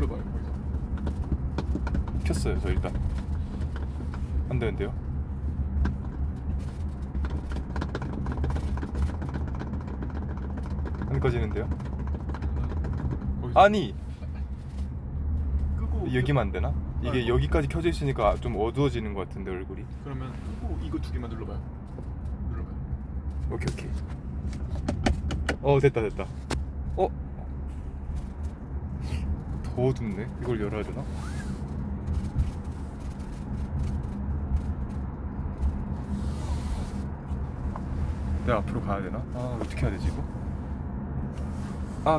눌러봐요. 거기서. 켰어요 저 일단. 안 되는데요? 안 꺼지는데요? 거기서 아니 끄고 여기만 안 되나? 이게 뭐. 여기까지 켜져 있으니까 좀 어두워지는 것 같은데 얼굴이. 그러면 끄고 이거 두 개만 눌러봐요. 눌러봐요. 오케이. 됐다. 더 어둡네. 이걸 열어야 되나? 내가 앞으로 가야 되나? 어떻게 해야 되지 이거?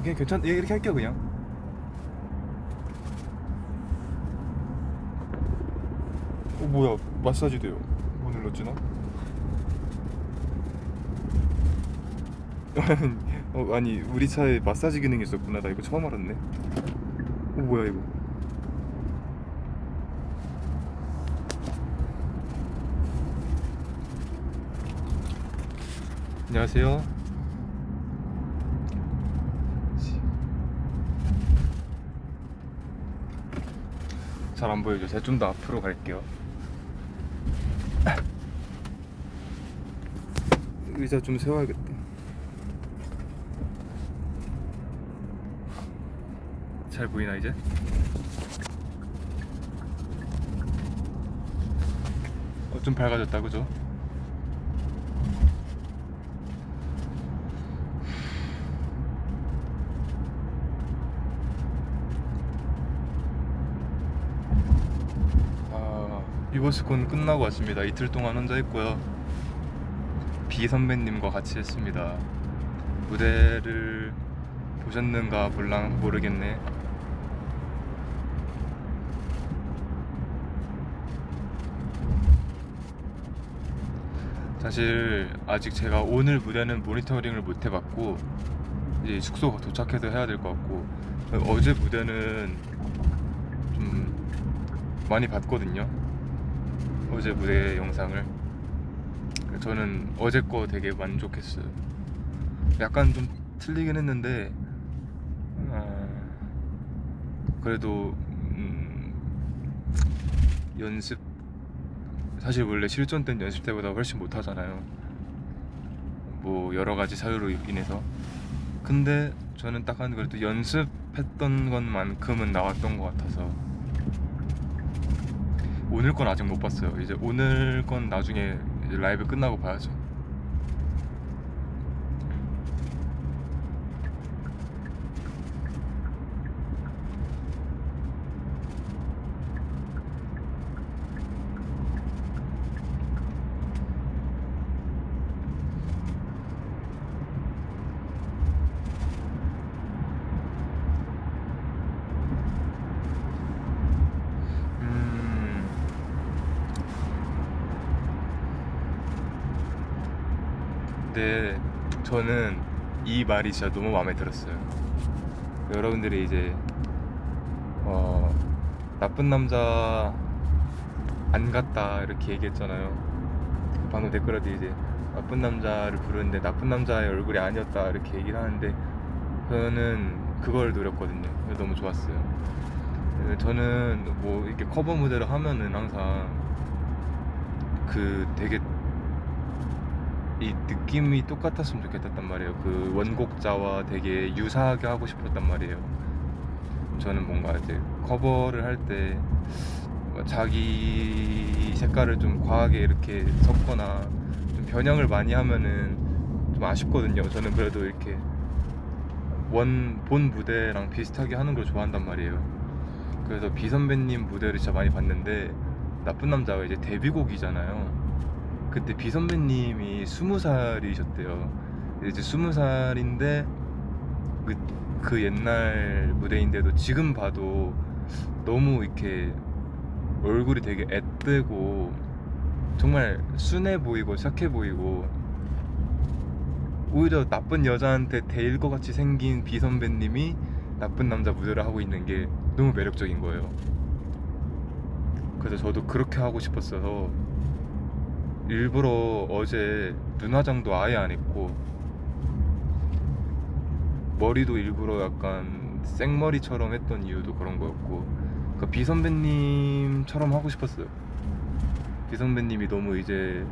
그냥 이렇게 할게요 그냥. 뭐야, 마사지 돼요. 뭐 눌렀지 나? 아니 우리 차에 마사지 기능이 있었구나. 나 이거 처음 알았네. 뭐야 이거? 안녕하세요. 잘 안 보여요. 제가 좀 더 앞으로 갈게요. 의자 좀 세워야겠다. 잘 보이나 이제? 좀 밝아졌다 그죠? 이버스콘 끝나고 왔습니다. 이틀 동안 혼자 했고요. 비 선배님과 같이 했습니다. 무대를 보셨는가 몰랑 모르겠네. 사실 아직 제가 오늘 무대는 모니터링을 못 해봤고 이제 숙소 도착해서 해야 될 것 같고, 어제 무대는 좀 많이 봤거든요. 어제 무대 영상을. 저는 어제 거 되게 만족했어요. 약간 좀 틀리긴 했는데 그래도 연습, 사실 원래 실전 때는 연습 때보다 훨씬 못하잖아요. 뭐 여러 가지 사유로 인해서. 근데 저는 딱 한 그래도 연습했던 것만큼은 나왔던 것 같아서. 오늘 건 아직 못 봤어요. 이제 오늘 건 나중에 이제 라이브 끝나고 봐야죠. 근데 저는 이 말이 진짜 너무 마음에 들었어요. 여러분들이 이제 나쁜 남자 안 같다 이렇게 얘기했잖아요. 방금 댓글에도 이제 나쁜 남자를 부르는데 나쁜 남자의 얼굴이 아니었다 이렇게 얘기를 하는데, 저는 그걸 노렸거든요. 그래서 너무 좋았어요. 저는 뭐 이렇게 커버 무대를 하면은 항상 그 되게 이 느낌이 똑같았으면 좋겠단 말이에요. 그 원곡자와 되게 유사하게 하고 싶었단 말이에요. 저는 뭔가 이제 커버를 할 때 자기 색깔을 좀 과하게 이렇게 섞거나 좀 변형을 많이 하면은 좀 아쉽거든요. 저는 그래도 이렇게 본 무대랑 비슷하게 하는 걸 좋아한단 말이에요. 그래서 비 선배님 무대를 진짜 많이 봤는데, 나쁜 남자가 이제 데뷔곡이잖아요. 그때 비 선배님이 20살이셨대요. 이제 20살인데 그 옛날 무대인데도 지금 봐도 너무 이렇게 얼굴이 되게 앳되고 정말 순해 보이고 착해 보이고, 오히려 나쁜 여자한테 데일 것 같이 생긴 비 선배님이 나쁜 남자 무대를 하고 있는 게 너무 매력적인 거예요. 그래서 저도 그렇게 하고 싶었어서 일부러 어제 눈화장도 아예 안 했고 머리도 일부러 약간 생머리처럼 했던 이유도 그런 거였고, 그러니까 비 선배님처럼 하고 싶었어요. 비 선배님이 너무 이제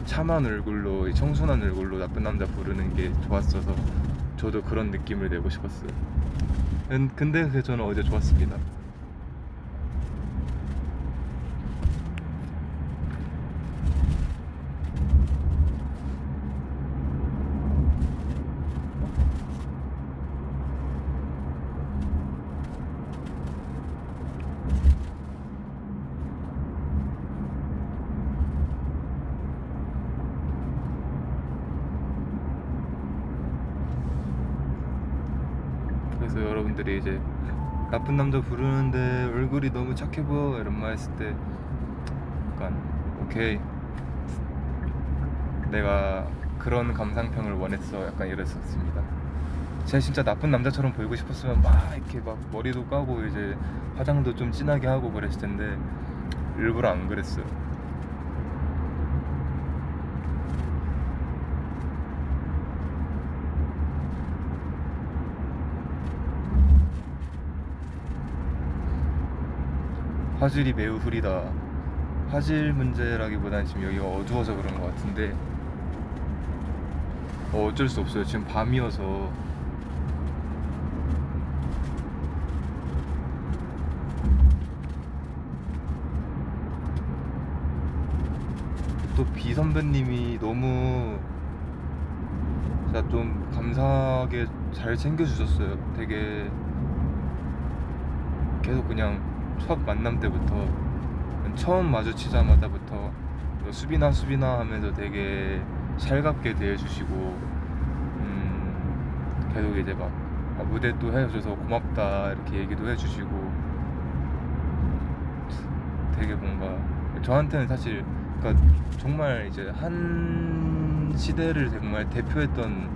참한 얼굴로, 이 청순한 얼굴로 나쁜 남자 부르는 게 좋았어서 저도 그런 느낌을 내고 싶었어요. 근데 그게 저는 어제 좋았습니다. 그래서 여러분들이 이제 나쁜 남자 부르는데 얼굴이 너무 착해 보여 이런 말 했을 때 약간 오케이, 내가 그런 감상평을 원했어, 약간 이랬었습니다. 제가 진짜 나쁜 남자처럼 보이고 싶었으면 막 이렇게 막 머리도 까고 이제 화장도 좀 진하게 하고 그랬을 텐데 일부러 안 그랬어요. 화질이 매우 흐리다. 화질 문제라기보다는 지금 여기가 어두워서 그런 것 같은데 어쩔 수 없어요. 지금 밤이어서. 또 비 선배님이 너무 진짜 좀 감사하게 잘 챙겨주셨어요. 되게 계속 그냥 첫 만남 때부터, 처음 마주치자마자부터 수빈아 수빈아 하면서 되게 살갑게 대해주시고, 계속 이제 막 무대 또 해줘서 고맙다 이렇게 얘기도 해주시고, 되게 뭔가 저한테는 사실 그러니까 정말 이제 한 시대를 정말 대표했던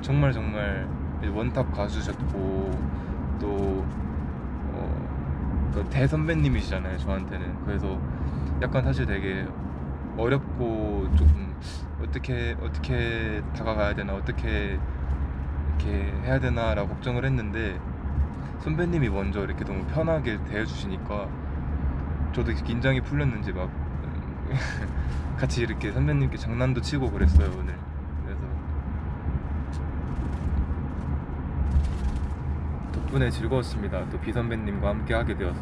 정말 원탑 가수셨고, 또 대선배님이시잖아요 저한테는. 그래서 약간 사실 되게 어렵고 조금 어떻게 다가가야 되나, 어떻게 이렇게 해야 되나 라고 걱정을 했는데 선배님이 먼저 이렇게 너무 편하게 대해주시니까 저도 긴장이 풀렸는지 막 같이 이렇게 선배님께 장난도 치고 그랬어요 오늘. 그래서 덕분에 즐거웠습니다. 또 비 선배님과 함께 하게 되어서.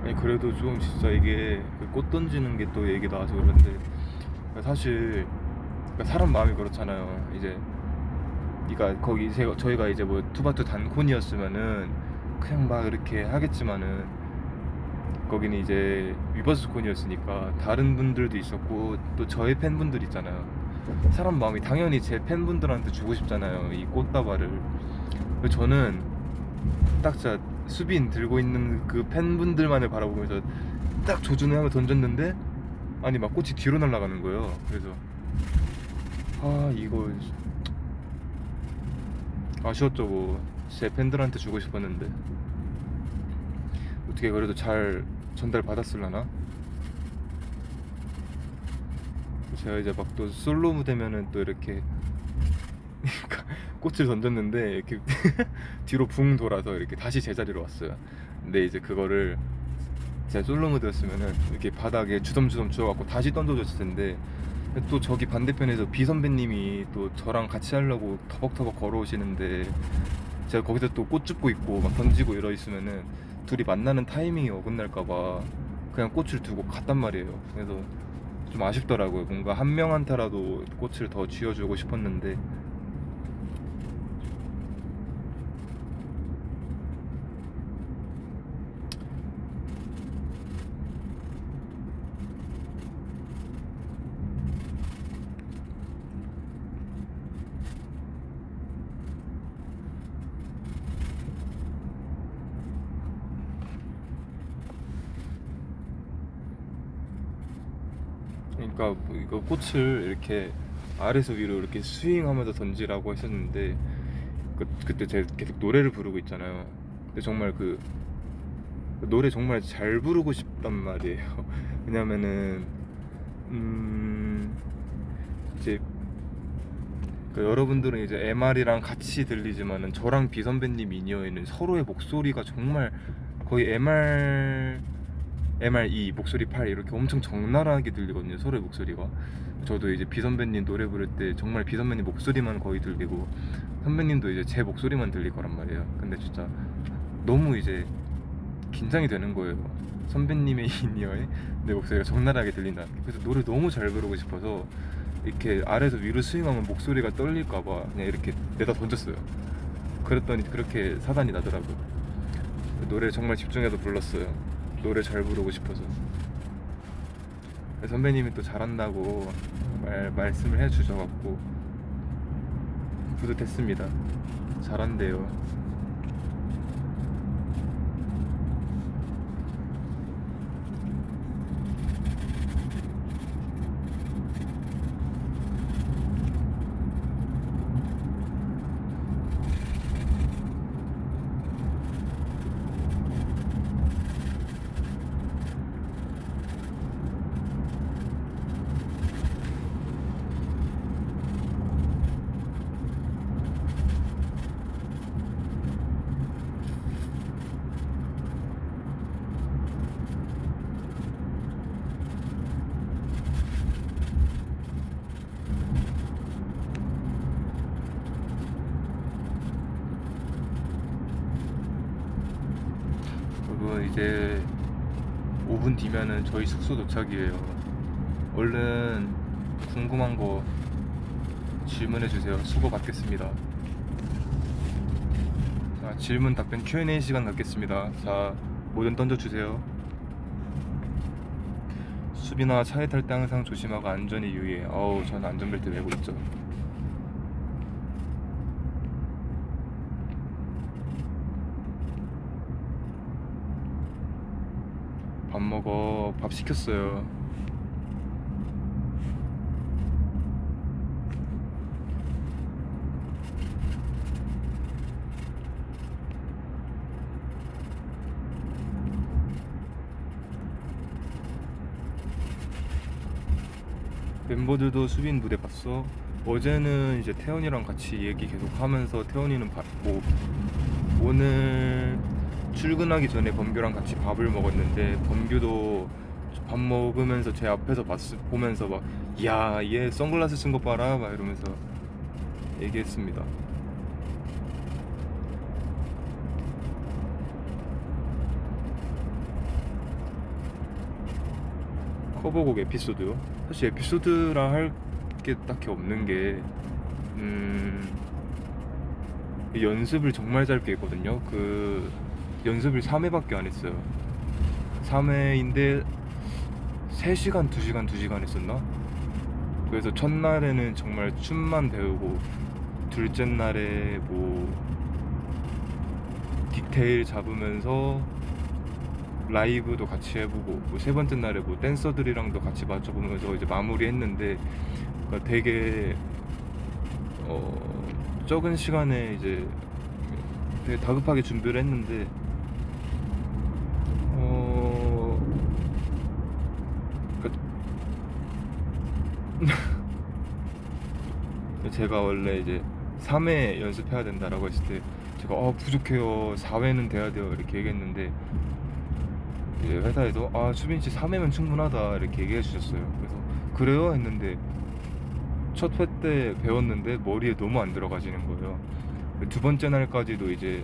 아니 그래도 좀 진짜 이게 꽃 던지는 게 또 얘기 나와서 그런데 사실 사람 마음이 그렇잖아요. 이제 그러니까 거기 저희가 이제 뭐 투바투 단콘이었으면은 그냥 막 이렇게 하겠지만은 거기는 이제 위버스 콘이었으니까 다른 분들도 있었고 또 저의 팬분들 있잖아요. 사람 마음이 당연히 제 팬분들한테 주고 싶잖아요 이 꽃다발을. 그래서 저는 딱 진짜 수빈 들고 있는 그 팬분들만을 바라보면서 딱 조준을 하며 던졌는데 아니 막 꽃이 뒤로 날아가는 거예요. 그래서 아 이거 아쉬웠죠. 뭐 제 팬들한테 주고 싶었는데 어떻게 그래도 잘 전달 받았을라나. 제가 이제 막 또 솔로 무대면은 또 이렇게 꽃을 던졌는데 이렇게 뒤로 붕 돌아서 이렇게 다시 제자리로 왔어요. 근데 이제 그거를 제가 솔로 무대였으면은 이렇게 바닥에 주섬주섬 주워갖고 다시 던져줬을 텐데 또 저기 반대편에서 비 선배님이 또 저랑 같이 하려고 터벅터벅 걸어오시는데 제가 거기서 또 꽃 줍고 있고 막 던지고 이러 있으면은 둘이 만나는 타이밍이 어긋날까봐 그냥 꽃을 두고 갔단 말이에요. 그래서 좀 아쉽더라고요. 뭔가 한 명한테라도 꽃을 더 쥐어주고 싶었는데. 그러니까 뭐 이거 꽃을 이렇게 아래서 위로 이렇게 스윙하면서 던지라고 했었는데 그때 제가 계속 노래를 부르고 있잖아요. 근데 정말 그 노래 정말 잘 부르고 싶단 말이에요. 왜냐면은 이제 그 여러분들은 이제 MR이랑 같이 들리지만은 저랑 비 선배님 인이어에는 서로의 목소리가 정말 거의 MR2 목소리 8 이렇게 엄청 적나라하게 들리거든요. 서로의 목소리가. 저도 이제 비 선배님 노래 부를 때 정말 비 선배님 목소리만 거의 들리고 선배님도 이제 제 목소리만 들릴 거란 말이에요. 근데 진짜 너무 이제 긴장이 되는 거예요. 선배님의 인이어에 내 목소리가 적나라하게 들린다. 그래서 노래 너무 잘 부르고 싶어서 이렇게 아래에서 위로 스윙하면 목소리가 떨릴까봐 그냥 이렇게 내다 던졌어요. 그랬더니 그렇게 사단이 나더라고요. 노래 정말 집중해서 불렀어요. 노래 잘 부르고 싶어서. 선배님이 또 잘한다고 말씀을 해주셔갖고 뿌듯했습니다. 잘한대요. 여러분 이제 5분 뒤면은 저희 숙소 도착이에요. 얼른 궁금한 거 질문해 주세요. 수고 받겠습니다. 자, 질문 답변 Q&A 시간 갖겠습니다. 자, 뭐든 던져 주세요. 수비나 차에 탈 때 항상 조심하고 안전에 유의해. 어우, 전 안전벨트 매고 있죠. 밥 먹어. 밥 시켰어요. 멤버들도 수빈 무대 봤어? 어제는 이제 태연이랑 같이 얘기 계속 하면서 태연이는 뭐 오늘 출근하기 전에 범규랑 같이 밥을 먹었는데 범규도 밥 먹으면서 제 앞에서 보면서 막 야, 얘 선글라스 쓴 거 봐라 막 이러면서 얘기했습니다. 커버곡 에피소드요? 사실 에피소드라 할 게 딱히 없는 게 연습을 정말 짧게 했거든요. 그 연습을 3회밖에 안 했어요. 3회인데 3시간, 2시간, 2시간 했었나? 그래서 첫날에는 정말 춤만 배우고 둘째 날에 뭐 디테일 잡으면서 라이브도 같이 해보고 뭐 세 번째 날에 뭐 댄서들이랑도 같이 맞춰보면서 이제 마무리했는데 그러니까 되게 적은 시간에 이제 되게 다급하게 준비를 했는데 제가 원래 이제 3회 연습해야 된다라고 했을 때 제가 부족해요 4회는 돼야 돼요 이렇게 얘기했는데 이제 회사에서 수빈씨 3회면 충분하다 이렇게 얘기해 주셨어요. 그래서 그래요? 했는데 첫 회 때 배웠는데 머리에 너무 안 들어가지는 거예요. 두 번째 날까지도 이제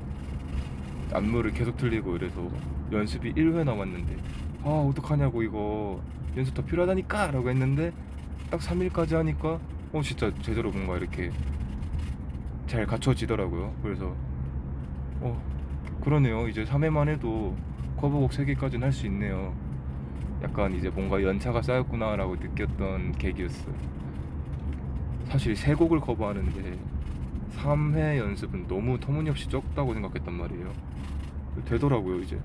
안무를 계속 틀리고 이래서 연습이 1회 남았는데 어떡하냐고 이거 연습 더 필요하다니까 라고 했는데 딱 3일까지 하니까 진짜 제대로 뭔가 이렇게 잘 갖춰지더라고요. 그래서 그러네요. 이제 3회만 해도 커버곡 3개까지는 할 수 있네요. 약간 이제 뭔가 연차가 쌓였구나 라고 느꼈던 계기였어요. 사실 3곡을 커버하는데 3회 연습은 너무 터무니없이 적다고 생각했단 말이에요. 되더라고요 이제.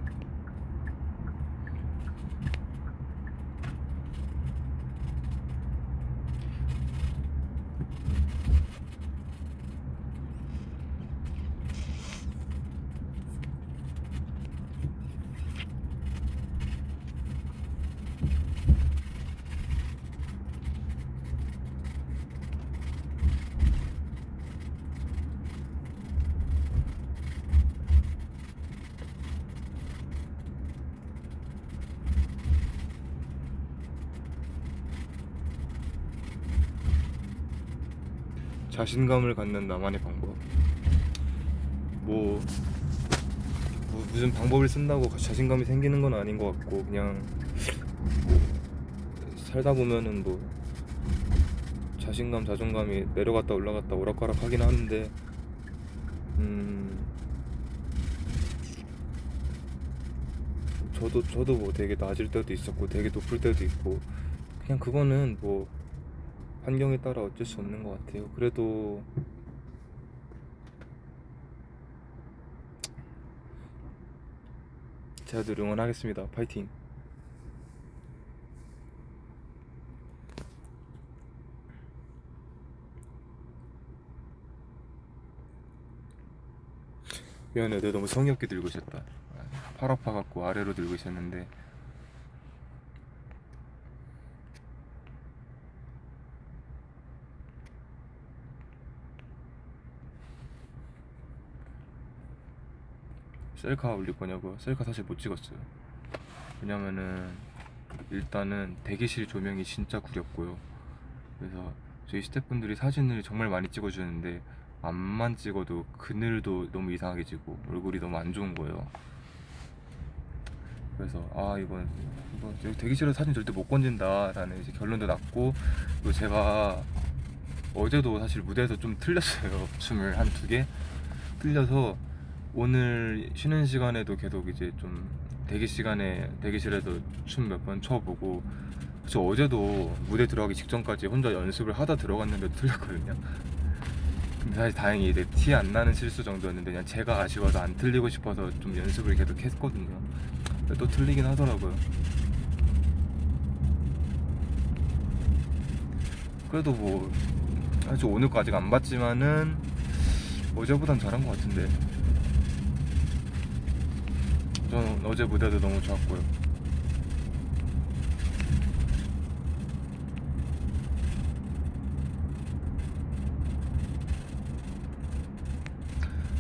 자신감을 갖는 나만의 방법. 뭐 무슨 방법을 쓴다고 자신감이 생기는 건 아닌 것 같고, 그냥 뭐 살다 보면은 뭐 자신감, 자존감이 내려갔다 올라갔다 오락가락 하긴 하는데, 저도 뭐 되게 낮을 때도 있었고 되게 높을 때도 있고, 그냥 그거는 뭐 환경에 따라 어쩔 수 없는 것 같아요. 그래도 제가 늘 응원하겠습니다. 파이팅. 미안해, 내가 너무 성의 없게 들고 있었다. 팔 아파갖고 아래로 들고 있었는데. 셀카 올릴 거냐고요? 셀카 사실 못 찍었어요. 왜냐면은 일단은 대기실 조명이 진짜 구렸고요. 그래서 저희 스태프분들이 사진을 정말 많이 찍어주는데 앞만 찍어도 그늘도 너무 이상하게 지고 얼굴이 너무 안 좋은 거예요. 그래서 이건 대기실에서 사진 절대 못 건진다 라는 이제 결론도 났고, 그리고 제가 어제도 사실 무대에서 좀 틀렸어요. 춤을 한 2개 틀려서 오늘 쉬는 시간에도 계속 이제 좀 대기실에서 춤 몇 번 춰보고, 저 어제도 무대 들어가기 직전까지 혼자 연습을 하다 들어갔는데도 틀렸거든요. 근데 사실 다행히 이제 티 안 나는 실수 정도였는데, 그냥 제가 아쉬워서 안 틀리고 싶어서 좀 연습을 계속 했거든요. 근데 또 틀리긴 하더라고요. 그래도 뭐 아직 오늘까지 안 봤지만은 어제보단 잘한 것 같은데. 저는 어제 무대도 너무 좋았고요.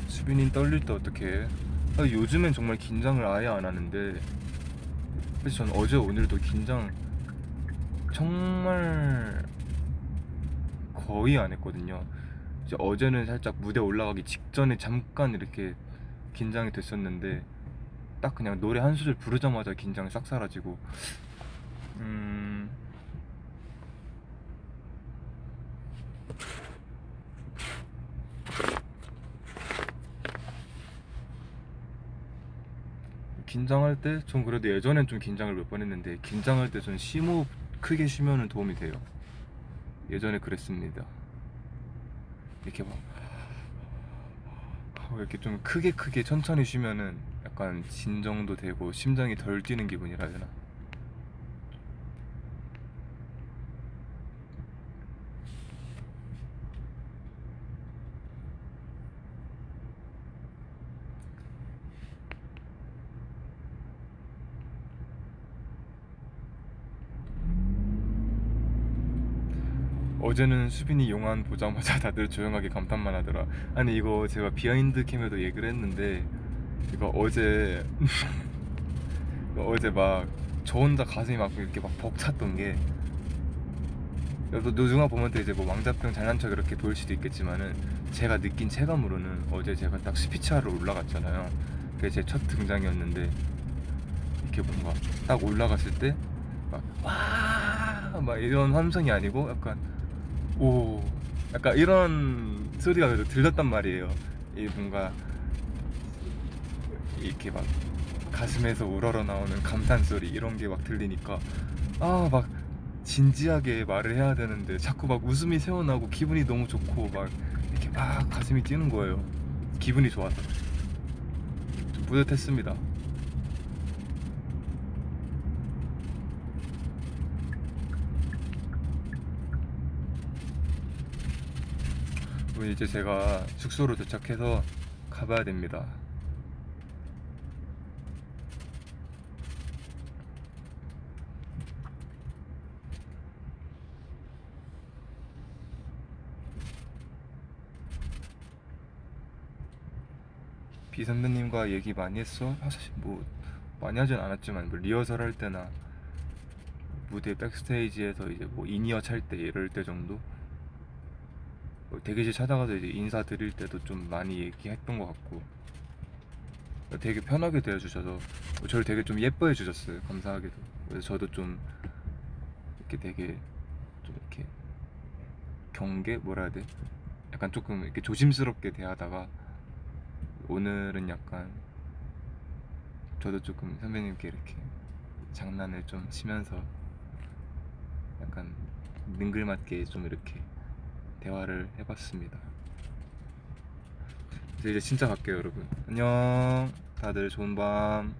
수빈이 떨릴 때 어떻게 해? 요즘엔 정말 긴장을 아예 안 하는데, 사실 전 어제 오늘도 긴장 정말 거의 안 했거든요. 이제 어제는 살짝 무대 올라가기 직전에 잠깐 이렇게 긴장이 됐었는데, 딱 그냥 노래 한 소절 부르자마자 긴장이 싹 사라지고. 긴장할 때 전 그래도 예전엔 좀 긴장을 몇 번 했는데, 긴장할 때 전 심호흡 크게 쉬면은 도움이 돼요. 예전에 그랬습니다. 이렇게 막 이렇게 좀 크게 천천히 쉬면은 약간 진정도 되고 심장이 덜 뛰는 기분이라 해야 되나? 어제는 수빈이 용안 보자마자 다들 조용하게 감탄만 하더라. 아니 이거 제가 비하인드 캠에도 얘기를 했는데, 이거 어제 어제 막 저 혼자 가슴이 막 이렇게 막 벅찼던 게, 노중아 보면 또 이제 뭐 왕자병 잘난 척 이렇게 보일 수도 있겠지만은, 제가 느낀 체감으로는 어제 제가 딱 스피치하러 올라갔잖아요. 그게 제 첫 등장이었는데, 이렇게 뭔가 딱 올라갔을 때 막 와 막 이런 함성이 아니고 약간 오 약간 이런 소리가 그래도 들렸단 말이에요. 이 뭔가 이렇게 막 가슴에서 우러러 나오는 감탄 소리 이런 게 막 들리니까, 막 진지하게 말을 해야 되는데 자꾸 막 웃음이 새어나고 기분이 너무 좋고 막 이렇게 막 가슴이 뛰는 거예요. 기분이 좋아서 좀 뿌듯했습니다. 그럼 이제 제가 숙소로 도착해서 가봐야 됩니다. 비 선배님과 얘기 많이 했어? 사실 뭐 많이 하진 않았지만, 뭐 리허설 할 때나 무대 백스테이지에서 이제 뭐 인이어 찰 때 이럴 때 정도? 대기실 찾아가서 이제 인사드릴 때도 좀 많이 얘기했던 것 같고 되게 편하게 대해주셔서 저를 되게 좀 예뻐해 주셨어요. 감사하게도. 그래서 저도 좀 이렇게 되게 좀 이렇게 경계 뭐라 해야 돼? 약간 조금 이렇게 조심스럽게 대하다가 오늘은 약간 저도 조금 선배님께 이렇게 장난을 좀 치면서 약간 능글맞게 좀 이렇게 대화를 해봤습니다. 그래서 이제 진짜 갈게요, 여러분. 안녕. 다들 좋은 밤.